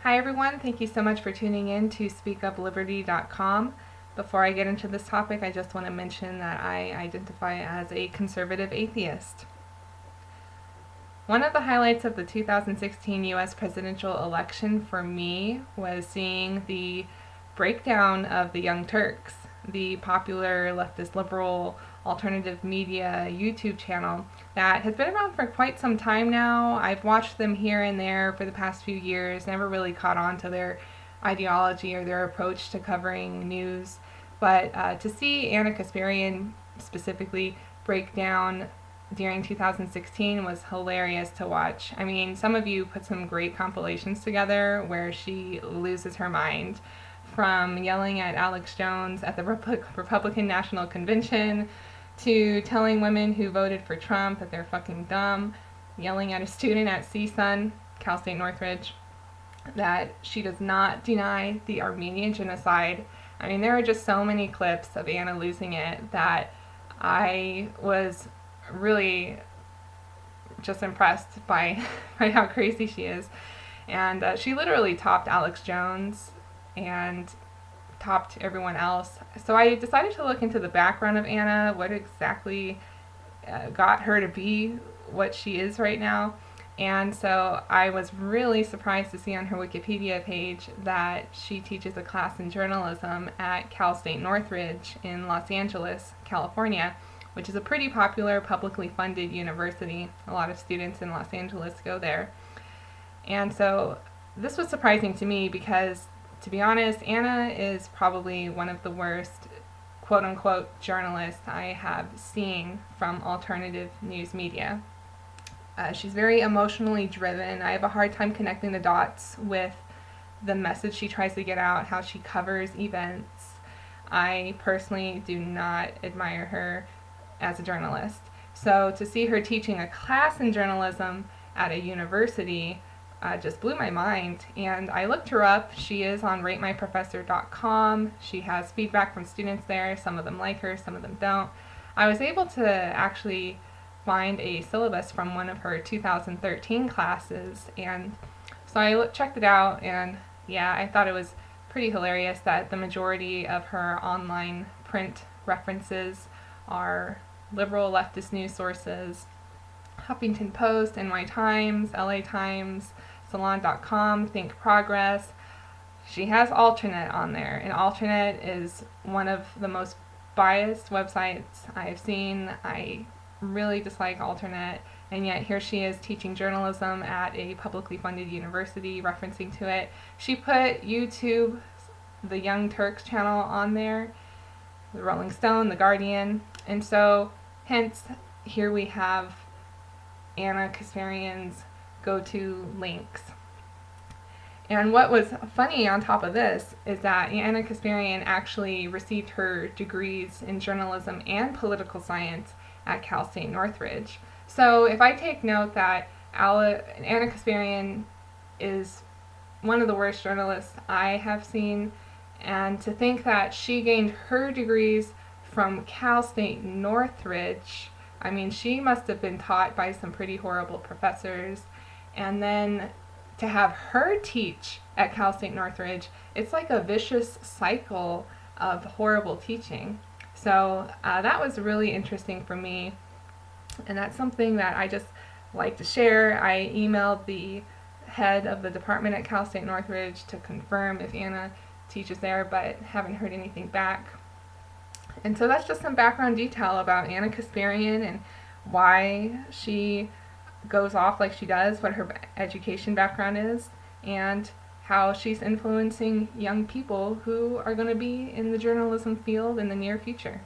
Hi everyone, thank you so much for tuning in to speakupliberty.com. Before I get into this topic, I just want to mention that I identify as a conservative atheist. One of the highlights of the 2016 US presidential election for me was seeing the breakdown of the Young Turks, the popular leftist liberal alternative media YouTube channel that has been around for quite some time now. I've watched them here and there for the past few years, never really caught on to their ideology or their approach to covering news. But to see Anna Kasparian specifically break down during 2016 was hilarious to watch. I mean, some of you put some great compilations together where she loses her mind, from yelling at Alex Jones at the Republican National Convention to telling women who voted for Trump that they're fucking dumb, yelling at a student at CSUN, Cal State Northridge, that she does not deny the Armenian genocide. I mean, there are just so many clips of Anna losing it that I was really just impressed by how crazy she is. And she literally topped Alex Jones and topped everyone else. So I decided to look into the background of Anna, what exactly got her to be what she is right now. And so I was really surprised to see on her Wikipedia page that she teaches a class in journalism at Cal State Northridge in Los Angeles, California, which is a pretty popular publicly funded university. A lot of students in Los Angeles go there. And so this was surprising to me because, to be honest, Anna is probably one of the worst quote-unquote journalists I have seen from alternative news media. She's very emotionally driven. I have a hard time connecting the dots with the message she tries to get out, how she covers events. I personally do not admire her as a journalist. So to see her teaching a class in journalism at a university just blew my mind. And I looked her up. She is on ratemyprofessor.com. She has feedback from students there. Some of them like her, some of them don't. I was able to actually find a syllabus from one of her 2013 classes, and so I checked it out, and yeah, I thought it was pretty hilarious that the majority of her online print references are liberal leftist news sources: Huffington Post, NY Times, LA Times, Salon.com, Think Progress. She has Alternate on there, and Alternate is one of the most biased websites I've seen. I really dislike Alternate, and yet here she is teaching journalism at a publicly funded university, referencing to it. She put YouTube, the Young Turks channel on there, the Rolling Stone, the Guardian, and so hence here we have Anna Kasparian's go-to links. And what was funny on top of this is that Anna Kasparian actually received her degrees in journalism and political science at Cal State Northridge. So if I take note that Anna Kasparian is one of the worst journalists I have seen, and to think that she gained her degrees from Cal State Northridge, I mean, she must have been taught by some pretty horrible professors, and then to have her teach at Cal State Northridge, it's like a vicious cycle of horrible teaching. So that was really interesting for me, and that's something that I just like to share. I emailed the head of the department at Cal State Northridge to confirm if Anna teaches there, but haven't heard anything back. And so that's just some background detail about Anna Kasparian and why she goes off like she does, what her education background is, and how she's influencing young people who are going to be in the journalism field in the near future.